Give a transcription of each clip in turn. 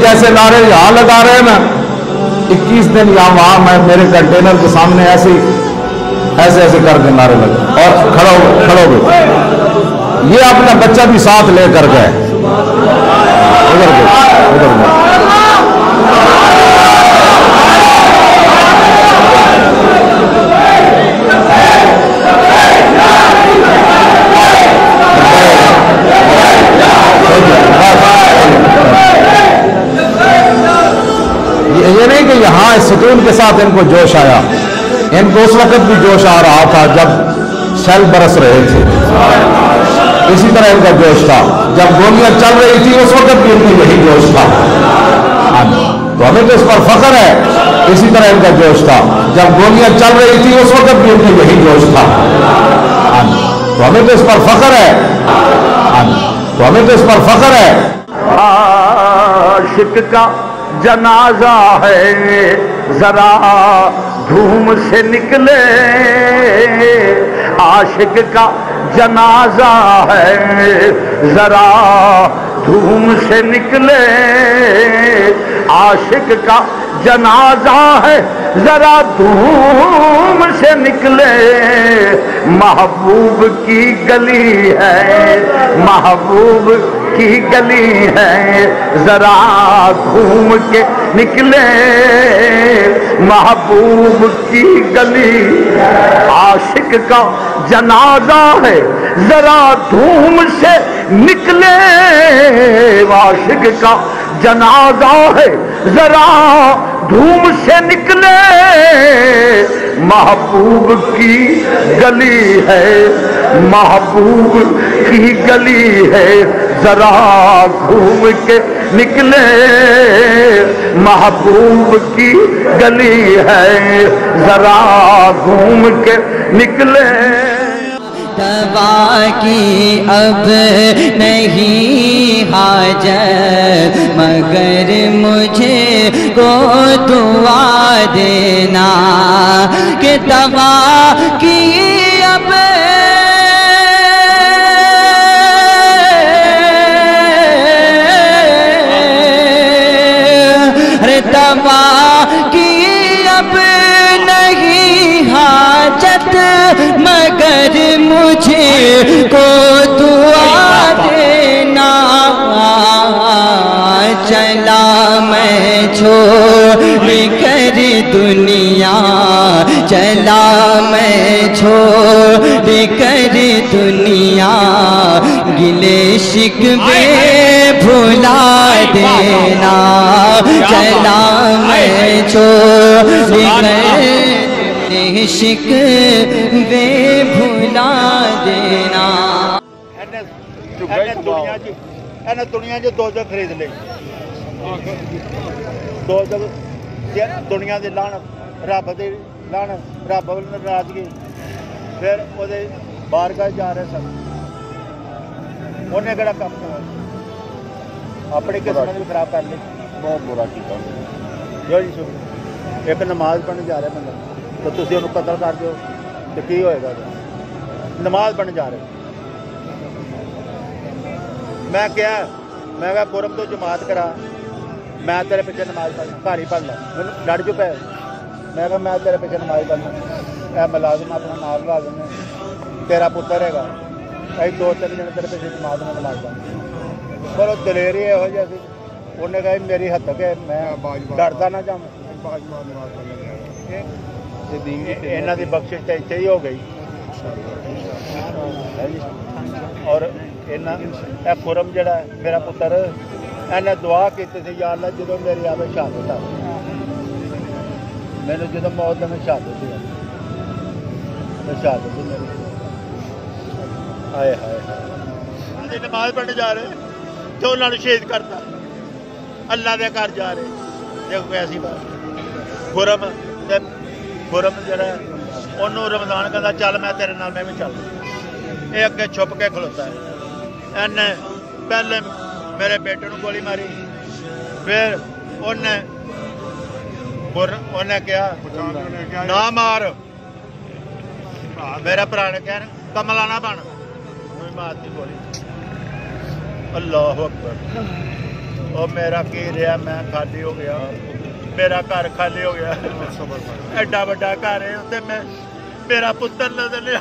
جیسے نعرے یہاں لگا رہے ہیں نا، 21 دن یا وہاں میں میرے کنٹینر کے سامنے ایسے کر کے نعرے لگے اور کھڑو گئے. یہ اپنا بچہ بھی ساتھ لے کر گئے. ادھر گئے. یہ نہیں کہ یہاں ستون کے ساتھ ان کو جوش آیا، ان کو اس وقت بھی جوش آ رہا تھا جب شیل برس رہے تھے. اسی طرح ان کا جوش تھا جب گولیاں چل رہی تھی، اس وقت بھی ان میں یہی جوش تھا. تو ہمیں تو اس پر فخر ہے. اسی طرح ان کا جوش تھا جب گولیاں چل رہی تھی، اس وقت بھی ان میں یہی جوش تھا. تو ہمیں تو اس پر فخر ہے. تو ہمیں تو اس پر فخر ہے. عاشق کا جنازہ ہے ذرا دھوم سے نکلے، عاشق کا جنازہ ہے ذرا دھوم سے نکلے، عاشق کا جنازہ ہے ذرا دھوم سے نکلے. محبوب کی گلی ہے، محبوب کی گلی ہے ذرا گھوم کے نکلے، محبوب کی گلی. عاشق کا جنازہ ہے ذرا دھوم سے نکلے، عاشق کا جنازہ ہے ذرا دھوم سے نکلے. محبوب کی گلی ہے، محبوب کی گلی ہے ذرا گھوم کے نکلے، محبوب کی گلی ہے ذرا گھوم کے نکلے. دوا کی اب نہیں حاجت مگر مجھے کو دعا دینا کہ دوا کی اب دوا کی اب نہیں حاجت مگر مجھے کو دعا دینا. چلا میں چھوڑ کر دنیا، چلا میں چھوڑ کر دنیا، گلے شکوے بھلا دینا. چلا میں چھوڑ کر شکوے بھلا دینا. دنیا جو دو جگ خرید لی، دو جگ دنیا دی لعنت، رب دی لعنت، رب ناراضگی. پھر وہ بارگاہ جا رہے سن، انہیں کہڑا کام کرا، اپنی قسمت بھی خراب کر لی. بہت برا کیا. ایک نماز پڑھنے جا رہے بندہ، تو تسی انہوں قتل کر دو تو کی ہوئے گا؟ نماز پڑھنے جا رہے. میں کیا قرم تو جماعت کرا، میں تیرے پیچھے نماز پڑھنا، گھر ہی پڑھ لا. لڑ جو پہ میں کہا میں تیرے پیچھے نماز پڑھنا، اے ملازم اپنا نام لا دینا، تیرا پتر ہے گا، اے 2-3 جنے تیرے پیچھے جماعت میں نماز پڑھنا. پر وہ دلیری یہو جہی سی، انہیں کہا میری حد تک ہے، میں ڈرتا نہ جاؤں. یہاں کی بخشش تو اتنے ہی ہو گئی. اور خرم جڑا میرا پتر، انہیں دعا کی تھی یا اللہ جدو میری آوے شہادت آ، میں نے جدو موت میں شہادت دیا، شہادت میری. ہائے ہائے ہائے. نماز پڑھنے جا رہے تو انہوں نے شہید کرتا، اللہ دے گھر جا رہے. دیکھو ایسی بات. خرم جڑا انہوں رمضان کہتا چل میں تیرے نال میں بھی چل. یہ اگے چھپ کے کھلوتا ہے. پہلے میرے بیٹے کو گولی ماری، پھر انہیں کیا نہ مار. میرا برا نے کہا کملا نہ بن، مارتی گولی. اللہ اکبر. ਉਹ ਮੇਰਾ ਕੀ ਰਿਹਾ, ਮੈਂ ਖਾਲੀ ਹੋ ਗਿਆ, ਮੇਰਾ ਘਰ ਖਾਲੀ ਹੋ ਗਿਆ। ਐਡਾ ਵੱਡਾ ਘਰ ਹੈ ਉੱਤੇ ਮੈਂ ਮੇਰਾ ਪੁੱਤਰ ਨਜ਼ਰ ਲਿਆ।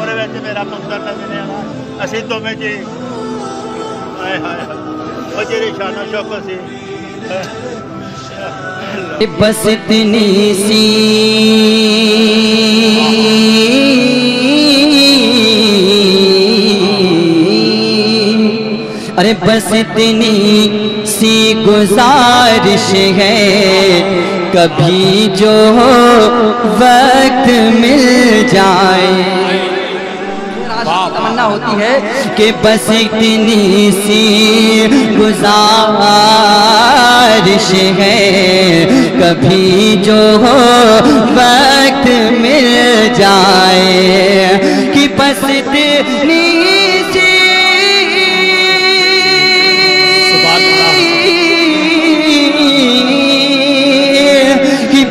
ਉਹਦੇ ਵਿੱਚ ਮੇਰਾ ਪੁੱਤਰ ਨਜ਼ਰ ਆਇਆ। ਅਸੀਂ ਦੋਵੇਂ ਜੀ ਹਾਏ ਹਾਏ ਉਹ ਜਿਹੜੀ ਸ਼ਾਨੋ ਸ਼ੌਕਤ ਸੀ। بس اتنی سی ارے بس اتنی سی گزارش ہے کبھی جو وقت مل جائے تمنا ہوتی ہے کہ بس اتنی سی گزارش ہے کبھی جو وقت مل جائے کہ بس اتنی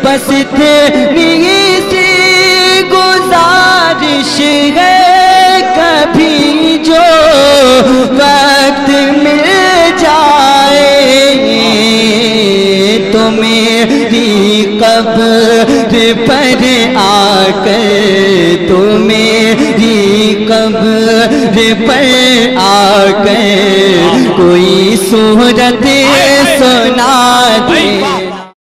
بس اتنی سی گزارش ہے کبھی جو وقت مل جائے تو میری قبر پر آ کر تو میری قبر پر آ کر کوئی صورت سنا